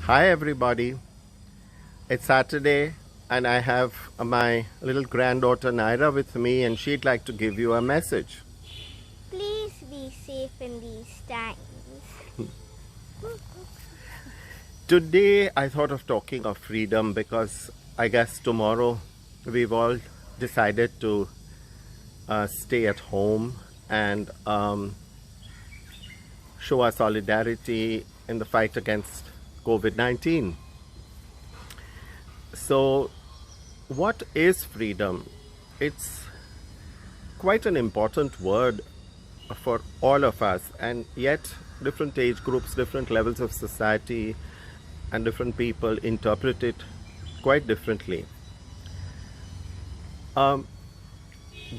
Hi, everybody. It's Saturday, and I have my little granddaughter Naira with me, and she'd like to give you a message. Please be safe in these times. Today, I thought of talking of freedom because I guess tomorrow we've all decided to stay at home and show our solidarity in the fight against COVID 19. So, what is freedom? It's quite an important word for all of us, and yet different age groups, different levels of society, and different people interpret it quite differently. um,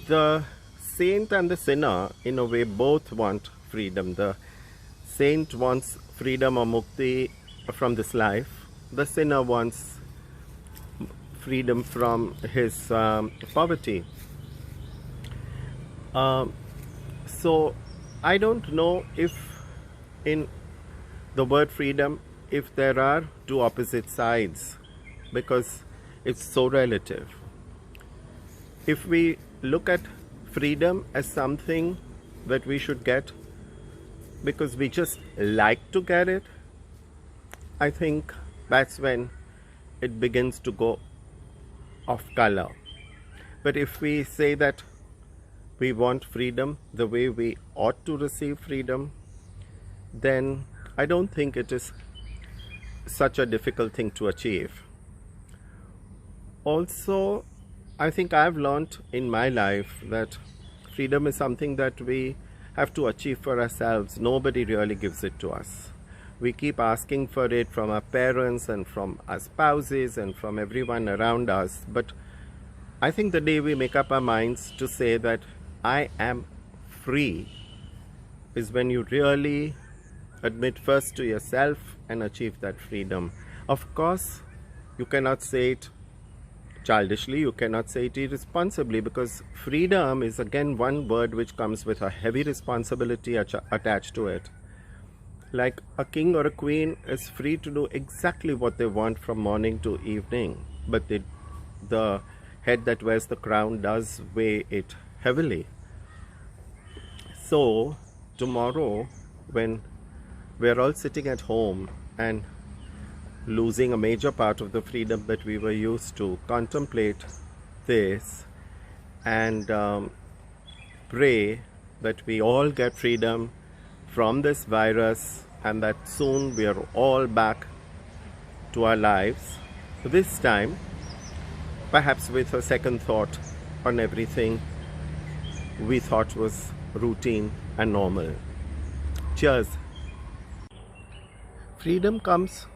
the saint and the sinner, in a way, both want freedom. The saint wants freedom or mukti from this life. The sinner wants freedom from his poverty. So I don't know if in the word freedom, if there are two opposite sides, because it's so relative. If we look at freedom as something that we should get because we just like to get it, I think that's when it begins to go off color. But if we say that we want freedom the way we ought to receive freedom, then I don't think it is such a difficult thing to achieve. Also, I think I've learned in my life that freedom is something that we have to achieve for ourselves. Nobody really gives it to us. We keep asking for it from our parents and from our spouses and from everyone around us. But I think the day we make up our minds to say that I am free is when you really admit first to yourself and achieve that freedom. Of course, you cannot say it childishly, you cannot say it irresponsibly, because freedom is again one word which comes with a heavy responsibility attached to it. Like a king or a queen is free to do exactly what they want from morning to evening, but the head that wears the crown does weigh it heavily. So tomorrow, when we're all sitting at home and losing a major part of the freedom that we were used to, contemplate this and pray that we all get freedom from this virus and that soon we are all back to our lives. This time, perhaps with a second thought on everything we thought was routine and normal. Cheers. Freedom comes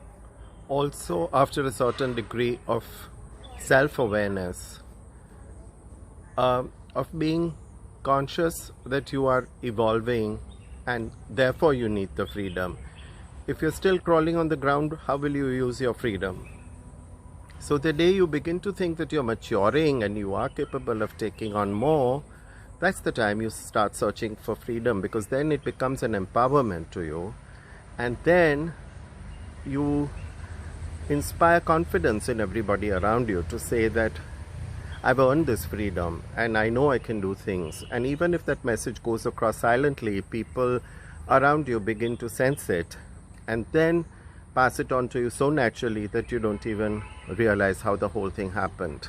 also after a certain degree of self-awareness, of being conscious that you are evolving and therefore you need the freedom. If you're still crawling on the ground, how will you use your freedom? So the day you begin to think that you're maturing and you are capable of taking on more, that's the time you start searching for freedom, because then it becomes an empowerment to you, and then you inspire confidence in everybody around you to say that I've earned this freedom and I know I can do things. And even if that message goes across silently, people around you begin to sense it and then pass it on to you so naturally that you don't even realize how the whole thing happened.